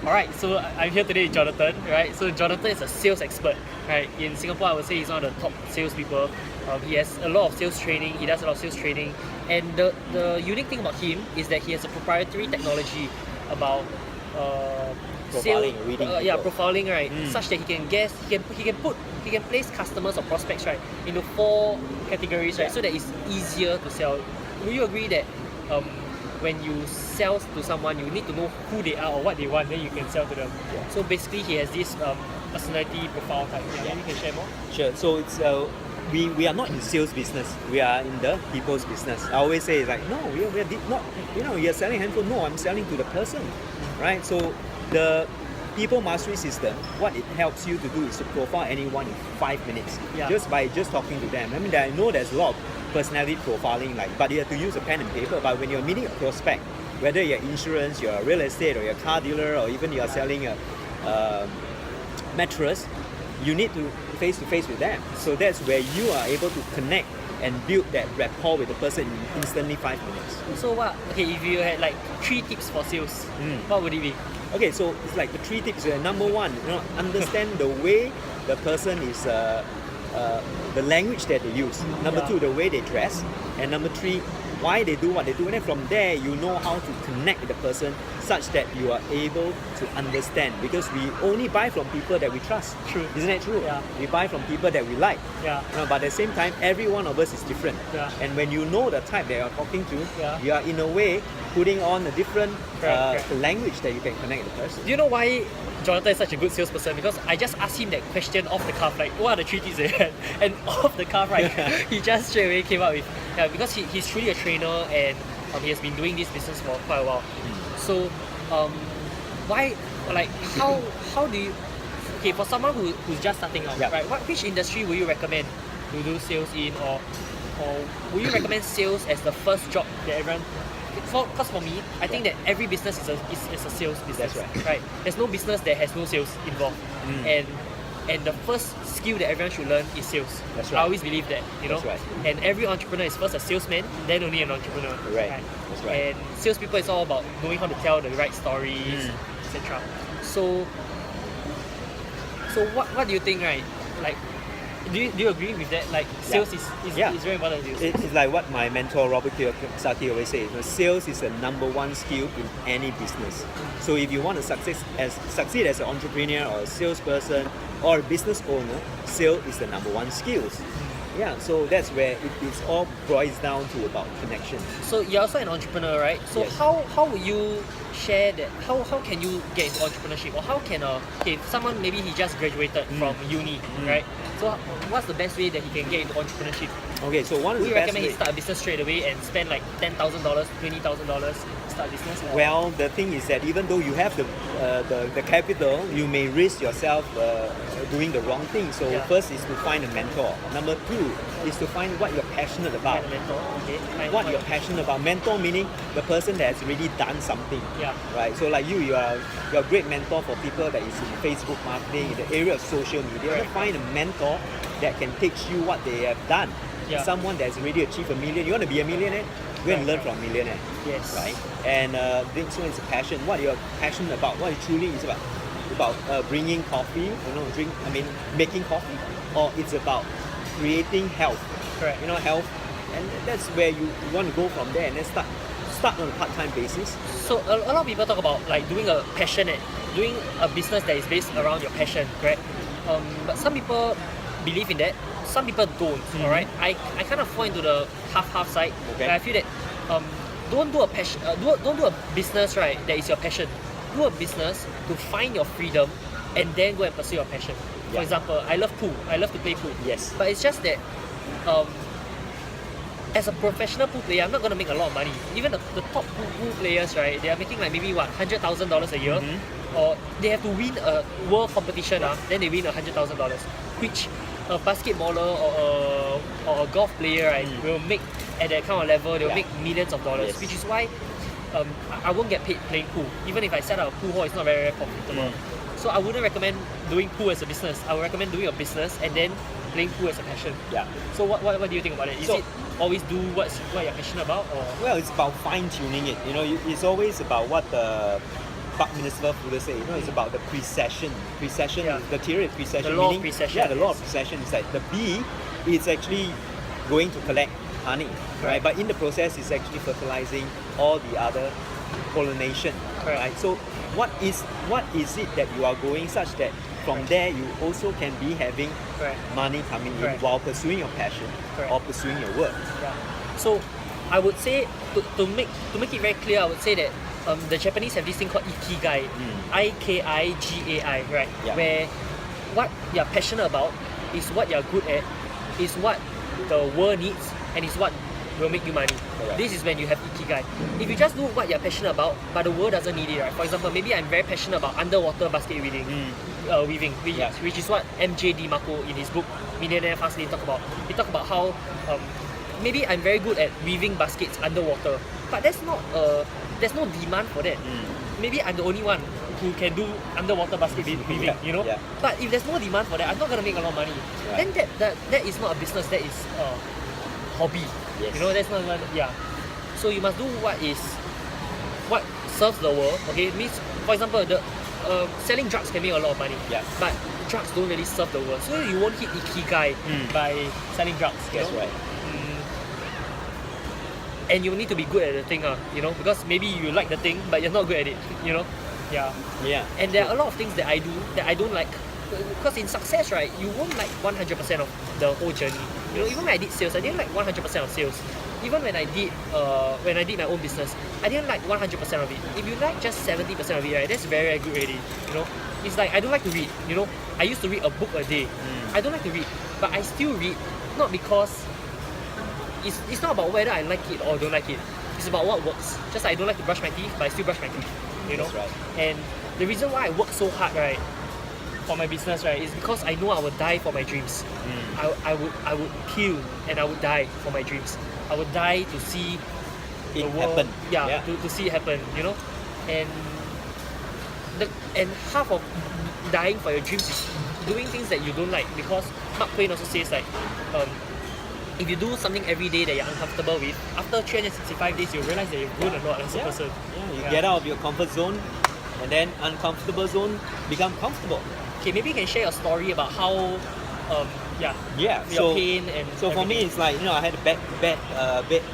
Alright, so I'm here today with Jonathan, right? So Jonathan is a sales expert, right? In Singapore, I would say he's one of the top salespeople. He has a lot of sales training, he does a lot of sales training. And the unique thing about him is that he has a proprietary technology about Profiling, reading profiling, right? Such that he can guess, he can place customers or prospects, right, into 4 categories, right? So that it's easier to sell. Will you agree that when you sell to someone, you need to know who they are or what they want, then you can sell to them? Yeah. So basically, he has this personality profile type. Maybe you can share more. Sure. So it's we are not in sales business. We are in the people's business. I always say like, no, we are not. You're selling handphone. No, I'm selling to the person, right? So the people mastery system, what it helps you to do is to profile anyone in 5 minutes, just by talking to them. I mean, I know there's a lot of personality profiling, but you have to use a pen and paper. But when you're meeting a prospect, whether you're insurance, you're real estate, or you're a car dealer, or even you're selling a mattress, you need to face with them. So that's where you are able to connect and build that rapport with the person in instantly 5 minutes. So what? Okay, if you had like 3 tips for sales, what would it be? Okay, so it's like the 3 tips. Number 1, understand the way the person is, the language that they use. Number 2, the way they dress. And number 3, why they do what they do. And then from there, you know how to connect with the person such that you are able to understand. Because we only buy from people that we trust. True. Isn't that true? Yeah. We buy from people that we like. Yeah. But at the same time, every one of us is different. Yeah. And when you know the type that you're talking to, Yeah. you are in a way putting on a different Correct. language that you can connect with the person. Do you know why Jonathan is such a good salesperson? Because I just asked him that question off the cuff, like what are the 3 tips they had? And off the cuff, right, he just straight away came up with, because he's truly a trainer and he has been doing this business for quite a while. So why, like, how do you, okay, for someone who's just starting out, right, which industry would you recommend to do sales in, or would you recommend sales as the first job that everyone? Because for me, I think that every business is a sales business. That's right? There's no business that has no sales involved. And the first skill that everyone should learn is sales. That's right. I always believe that, That's right. And every entrepreneur is first a salesman, then only an entrepreneur. Right. That's right. And salespeople is all about knowing how to tell the right stories, etc. So what do you think, right? Like, do you agree with that? Like, sales is very important to you. It's like what my mentor Robert Kiyosaki always says. Sales is the number 1 skill in any business. So if you want to succeed as an entrepreneur or a salesperson or a business owner, sales is the number 1 skills. Yeah, so that's where it all boils down to about connection. So you're also an entrepreneur, right? So Yes. how will you share that? How can you get into entrepreneurship? Or how can someone, maybe he just graduated from uni, right? So what's the best way that he can get into entrepreneurship? Okay, so one of Would the you best recommend he ways. start a business straight away and spend like $10,000, $20,000, start a business? Or? Well, the thing is that even though you have the capital, you may risk yourself doing the wrong thing. So first is to find a mentor. Number 2 is to find what you're passionate about. Find a mentor, okay? What you're passionate about. Mentor meaning the person that has already done something. Yeah. Right. So like you're a great mentor for people that is in Facebook marketing, in the area of social media. You want to find a mentor that can teach you what they have done. Yeah. Someone that's already achieved $1 million. You want to be a millionaire? Go and learn from Millionaire. Yes. Right? And this one is a passion. What you're passionate about, what it truly is about bringing coffee, making coffee, or it's about creating health. Correct. Health, and that's where you want to go from there and then start on a part-time basis. So a lot of people talk about like doing a business that is based around your passion, correct? But some people believe in that, some people don't. Alright, I kind of fall into the half side. Okay. I feel that don't do a business, right, that is your passion. Do a business to find your freedom and then go and pursue your passion. For example, I love pool. I love to play pool. Yes. But it's just that as a professional pool player, I'm not going to make a lot of money. Even the top pool players, right, they are making like maybe $100,000 a year, or they have to win a world competition, then they win $100,000, which a basketballer or a golf player, right, will make at that kind of level. They'll make millions of dollars, which is why I won't get paid playing pool. Even if I set up a pool hall, it's not very, very profitable. So I wouldn't recommend doing pool as a business. I would recommend doing a business and then playing pool as a passion. Yeah. So what do you think about it? Is it always do what you're passionate about, or? Well, it's about fine tuning it. It's always about what Buckminster Fuller say, it's about the precession. Precession, Yeah. the theory of precession. The law of meaning, precession, Yeah, the law yes. of precession is like the bee is actually going to collect honey, right? Correct. But in the process, it's actually fertilizing all the other pollination, Correct. right? So what is it that you are going such that from Correct. there you also can be having Correct. money coming in Correct. while pursuing your passion Correct. or pursuing your work. Yeah. So I would say to make it very clear, I would say that the Japanese have this thing called ikigai, Ikigai, right? Yeah. Where what you're passionate about is what you're good at, is what the world needs, and is what will make you money. Correct. This is when you have ikigai. If you just do what you're passionate about, but the world doesn't need it, right? For example, maybe I'm very passionate about underwater basket weaving, which is what MJ DiMarco in his book Millionaire talk about. He talk about how maybe I'm very good at weaving baskets underwater, but there's no demand for that. Maybe I'm the only one who can do underwater basket weaving, Yeah. But if there's no demand for that, I'm not gonna make a lot of money. Right. Then that is not a business, that is a hobby. Yes. That's not even, So you must do what serves the world. Okay, it means, for example, the selling drugs can make a lot of money. Yeah. But drugs don't really serve the world, so you won't hit ikigai by selling drugs. That's right. And you need to be good at the thing, because maybe you like the thing, but you're not good at it. Yeah. Yeah. And there are a lot of things that I do that I don't like. Because in success, right, you won't like 100% of the whole journey. Even when I did sales, I didn't like 100% of sales. Even when I did my own business, I didn't like 100% of it. If you like just 70% of it, right, that's very, very good already. It's like I don't like to read. I used to read a book a day. I don't like to read, but I still read, not because it's not about whether I like it or don't like it. It's about what works. Just like I don't like to brush my teeth, but I still brush my teeth. That's right. And the reason why I work so hard, right, for my business, right, is because I know I would die for my dreams. I would kill and I would die for my dreams. I would die to see It the world. happen. Yeah. To see it happen. And half of dying for your dreams is doing things that you don't like. Because Mark Twain also says like, if you do something every day that you're uncomfortable with, after 365 days you'll realize that you've grown a lot as a person. You get out of your comfort zone, and then uncomfortable zone become comfortable. Okay, maybe you can share a story about how Yeah. your pain and so for me, everything. it's like I had a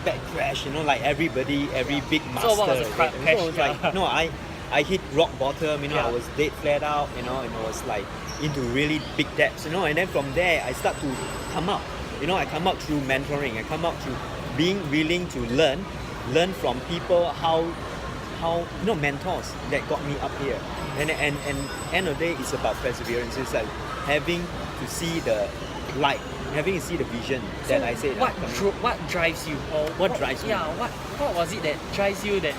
bad crash. Like every big master. So what was the crash? So it's like I hit rock bottom. I was dead flat out. And I was like into really big depths. And then from there I start to come up. I come up through mentoring. I come up through being willing to learn from people how mentors that got me up here. And end of the day, it's about perseverance. It's like having to see the light, having to see the vision that I said. What drives you? Or What drives me? Yeah, what was it that drives you that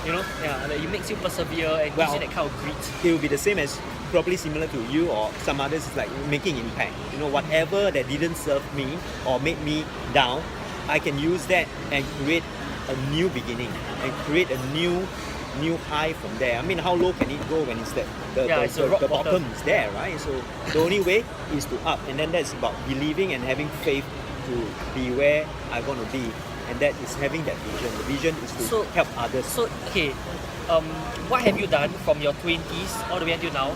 that it makes you persevere and gives you that kind of grit? It will be the same as probably similar to you or some others. It's like making impact. Whatever that didn't serve me or made me down, I can use that and create a new beginning and create a new high from there. I mean, how low can it go when it's that it's a rock the bottom. bottom is there, right? So the only way is to up, and then that's about believing and having faith to be where I want to be, and that is having that vision. The vision is to help others. So okay, what have you done from your 20s all the way until now,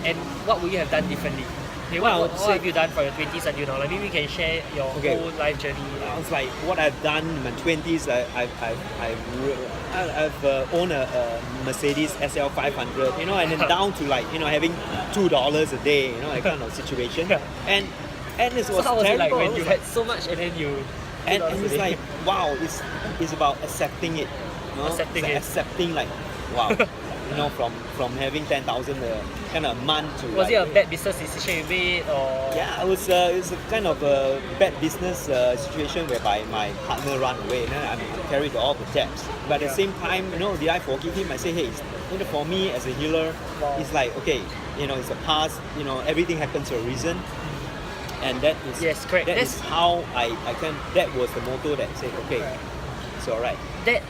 and what would you have done differently? Okay, what have you done from your 20s until now? Like maybe we can share your whole life journey. It's like what I've done in my 20s. I've owned a Mercedes SL 500, and then down to having $2 a day, that kind of situation. And it was So how was it like terrible. when you had so much and then you and it's like wow, it's about accepting it. Accepting it's like it. Accepting wow, from having 10,000 kind of a month to was it a bad business decision you made or? Yeah, it was a kind of a bad business situation whereby my partner ran away and then I carried all the debts. But at the same time, did I forgive him? I say, hey, for me as a healer, it's like, okay, it's a past, everything happens for a reason. And that is correct. That is how I can. That was the motto that said, okay, it's alright. That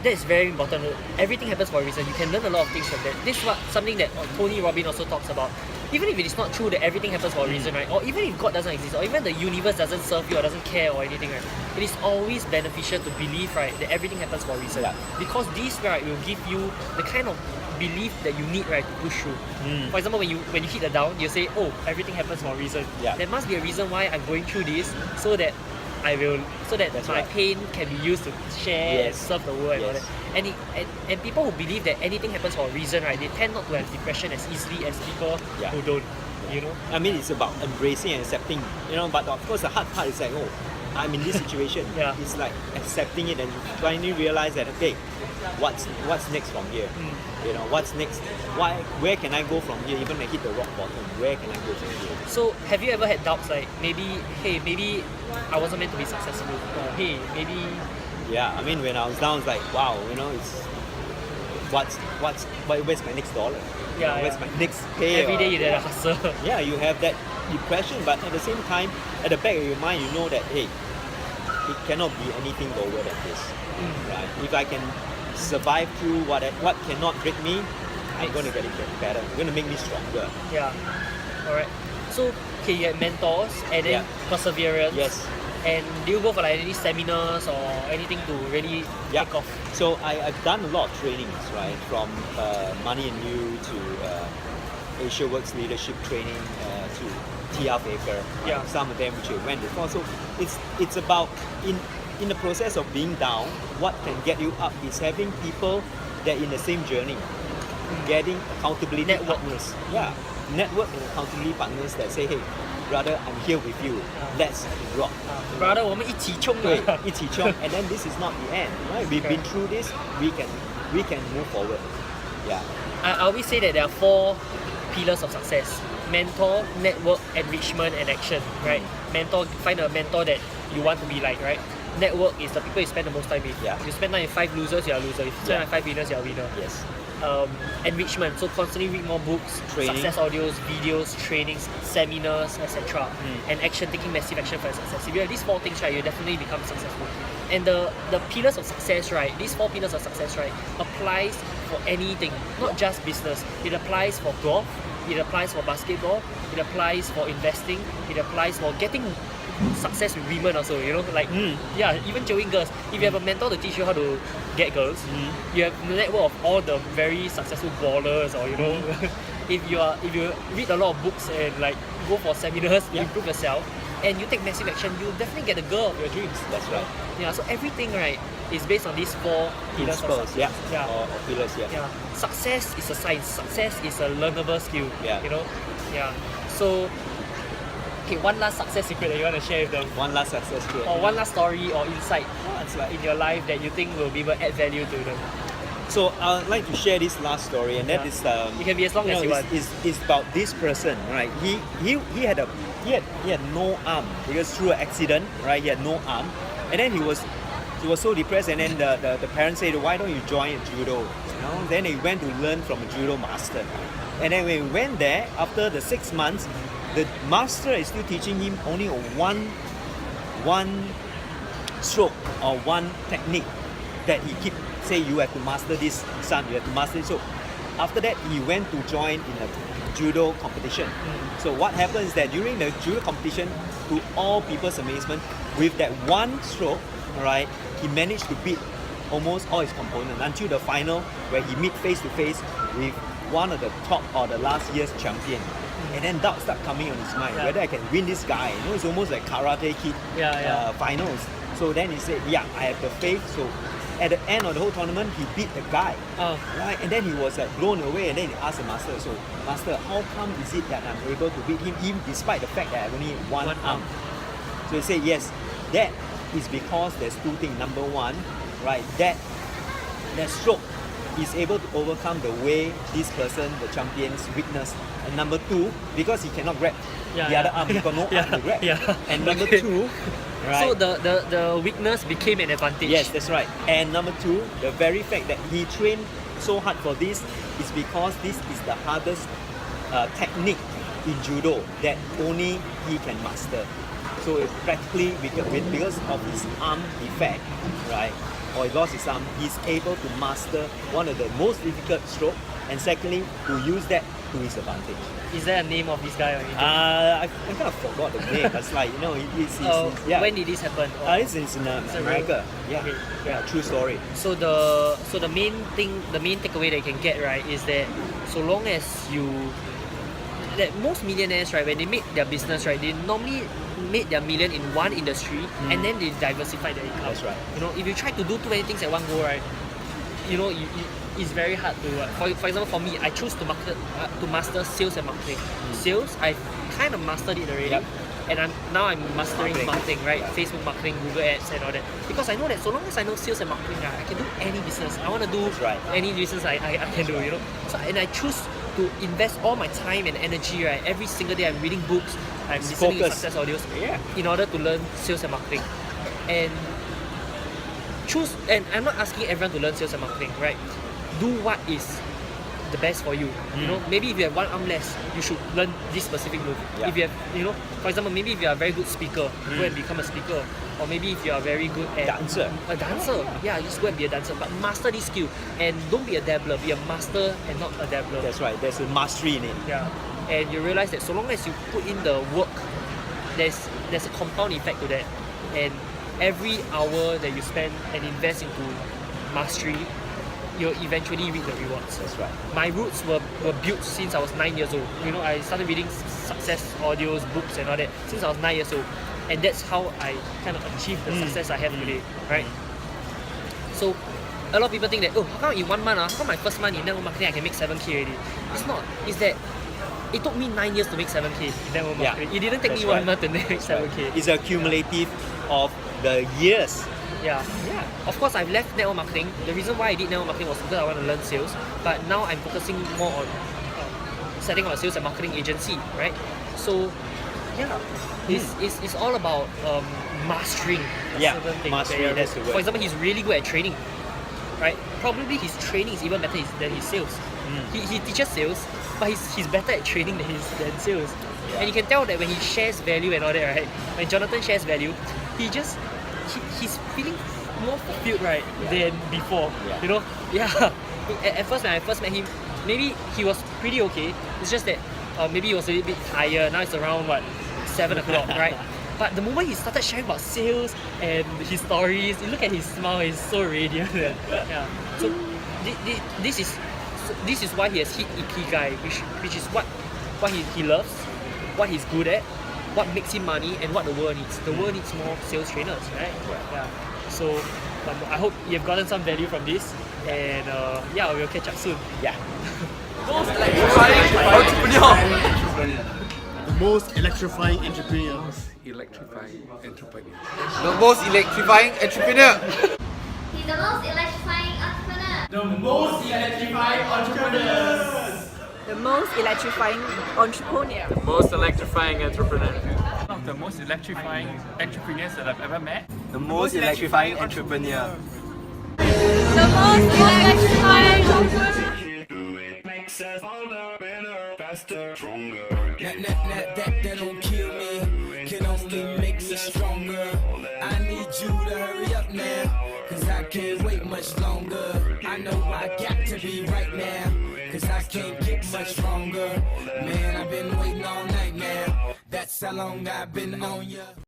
is very important. Everything happens for a reason. You can learn a lot of things from that. This is something that Tony Robbins also talks about. Even if it is not true that everything happens for a reason, right? Or even if God doesn't exist, or even the universe doesn't serve you or doesn't care or anything, right? It is always beneficial to believe, right, that everything happens for a reason. Yeah. Because this, right, will give you the kind of belief that you need, right, to push through. For example, when you hit the down, you say, oh, everything happens for a reason. Yeah. There must be a reason why I'm going through this, so that That's my right. pain can be used to share and Yes. serve the world and all Yes. that. And people who believe that anything happens for a reason, right, they tend not to have depression as easily as people Yeah. who don't. You know? I mean, it's about embracing and accepting, but of course the hard part is like, oh, I'm in this situation. Yeah. It's like accepting it and finally realize that, okay, what's next from here? What's next? Where can I go from here? Even when I hit the rock bottom, where can I go from here? So have you ever had doubts like maybe I wasn't meant to be successful, or hey, maybe Yeah, I mean, when I was down, it's like, wow, it's where's my next dollar? Yeah, Where's yeah. my next pay? every or- day you did a hustle? Yeah, you have that depression, but at the same time, at the back of your mind, you know that, hey, it cannot be anything lower than this, right? If I can survive through what cannot break me, I'm going to get it better. It's going to make me stronger. Yeah. Alright. So okay, you had mentors and then Yeah. perseverance. Yes. And do you go for like any seminars or anything to really Yeah. take off? So I've done a lot of trainings, right? From Money and You to Asia Works Leadership Training to TR Faker. Yeah. Some of them which I went before. So it's about in the process of being down, what can get you up is having people that in the same journey, getting accountability Network. partners. Yeah. Network and accountability partners that say, hey, brother, I'm here with you. Let's rock. Brother, 我们一起冲对，啊！一起冲 and then this is not the end, right? We've been through this, we can move forward. Yeah. I always say that there are 4 pillars of success: mentor, network, enrichment, and action. Right? Mentor, find a mentor that you want to be like. Right? Network is the people you spend the most time with. Yeah. You spend time with 5 losers, you're a loser. If you spend time with 5 winners, you're a winner. Yes. Enrichment, so constantly read more books, Training. success audios, videos, trainings, seminars, etc. And action, taking massive action for your success. If you have these 4 things, right, you definitely become successful. And the pillars of success, right, these 4 pillars of success, right, applies for anything, not just business. It applies for golf, it applies for basketball, it applies for investing, it applies for getting success with women also, like yeah, even jowing girls. If you have a mentor to teach you how to get girls, you have a network of all the very successful ballers, or if you read a lot of books and like go for seminars to improve yourself, and you take massive action, you'll definitely get the girl of your dreams. That's right. Yeah, so everything, right, is based on these 4 pillars of Principles, success. yeah. Or pillars, yeah. Yeah. Success is a science. Success is a learnable skill. Yeah. Yeah. So, okay, one last success secret that you want to share with them, One last success story. or one last story or insight It's like, in your life that you think will be able to add value to them. so I'd like to share this last story, and that Yeah. is It can be as long as you want. It's about this person, right? He had no arm because through an accident, right? He had no arm, and then he was so depressed, and then the parents said, why don't you join judo? Then he went to learn from a judo master, and then when he went there after the 6 months, the master is still teaching him only one stroke or one technique that he keep say, you have to master this, son, you have to master this. So after that, he went to join in a judo competition. So what happens is that during the judo competition, to all people's amazement, with that one stroke, right, he managed to beat almost all his opponents until the final, where he meet face to face with one of the top or the last year's champion. And then doubts start coming on his mind, whether I can win this guy. It's almost like Karate Kid finals. So then he said, yeah, I have the faith. So at the end of the whole tournament, he beat the guy. Right? And then he was like blown away, and then he asked the master, so master, how come is it that I'm able to beat him despite the fact that I have only one arm? So he said, yes, that is because there's 2 things. Number 1, right, that stroke is able to overcome the way this person, the champion's weakness. And number 2, because he cannot grab the other arm, he got no arm to grab. And number 2, right? So the weakness became an advantage. Yes, that's right. And number 2, the very fact that he trained so hard for this is because this is the hardest technique in judo that only he can master. So it's practically because of his arm defect, right, or he lost his arm, he's able to master one of the most difficult strokes, and secondly, to use that to his advantage. Is there a name of this guy or anything? I kind of forgot the name. It's like, you know, yeah. When did this happen? It's in America. Yeah. Okay. Yeah, true story. So the main takeaway that you can get, right, is that so long as that most millionaires, right, when they make their business, right, they normally made their million in one industry and then they diversify their income. That's right. You know, if you try to do too many things at one go, right, you know, it's very hard to. For example, for me, I choose to master sales and marketing. Sales, I kind of mastered it already. Yep. And I'm mastering marketing, right? Facebook marketing, Google Ads, and all that. Because I know that so long as I know sales and marketing, right, I can do any business. I want to do any business I can do, you know. So and I choose to invest all my time and energy, right? Every single day I'm reading books, I'm listening to success audios, in order to learn sales and marketing. And I'm not asking everyone to learn sales and marketing, right? Do what is the best for you. You know, maybe if you have one arm less, you should learn this specific move. Yeah. If you have, you know, for example, maybe if you are a very good speaker, go and become a speaker. Or maybe if you are very good at a dancer, just go and be a dancer. But master this skill and don't be a dabbler. Be a master and not a dabbler. That's right. There's a mastery in it. Yeah, and you realize that so long as you put in the work, there's a compound effect to that. And every hour that you spend and invest into mastery, you'll eventually reap the rewards. That's right. My roots were built since I was 9 years old. You know, I started reading success audios, books and all that since I was 9 years old. And that's how I kind of achieved the success I have today, right? So, a lot of people think that, how come in 1 month, how come my first month in network marketing I can make 7K already? It's not. It's that it took me 9 years to make 7K in network marketing. It didn't take me 1 month to make 7K. It's a cumulative of the years. Yeah. Of course, I've left network marketing. The reason why I did network marketing was because I want to learn sales. But now I'm focusing more on setting up a sales and marketing agency, right? So, it's all about mastering certain things. Mastery, that's the word. For example, he's really good at training, right? Probably his training is even better than his sales. He teaches sales, but he's better at training than sales. And you can tell that when he shares value and all that, right? When Jonathan shares value, he's feeling more fulfilled, right, than before. You know? At first, when I first met him, maybe he was pretty okay. It's just that maybe he was a little bit tired. Now it's around 7 o'clock, right? But the moment he started sharing about sales and his stories, you look at his smile, he's so radiant. So this is why he has hit Ikigai, which is what he loves, what he's good at, what makes him money, and what the world needs. The world needs more sales trainers, right? So I hope you've gotten some value from this, and we'll catch up soon. Most electrifying entrepreneur. The most electrifying entrepreneur. Electrifying entrepreneur. The most electrifying entrepreneur. He's the most electrifying entrepreneur. The most electrifying entrepreneurs. The most electrifying entrepreneur. Most electrifying entrepreneur. One of the most electrifying entrepreneurs that I've ever met. The most electrifying entrepreneur. The most electrifying entrepreneur. That don't kill me, can only make me stronger. I need you to hurry up now, cause I can't wait much longer. I know I got to be right now, cause I can't get much longer. Man, I've been waiting all night now, that's how long I've been on ya.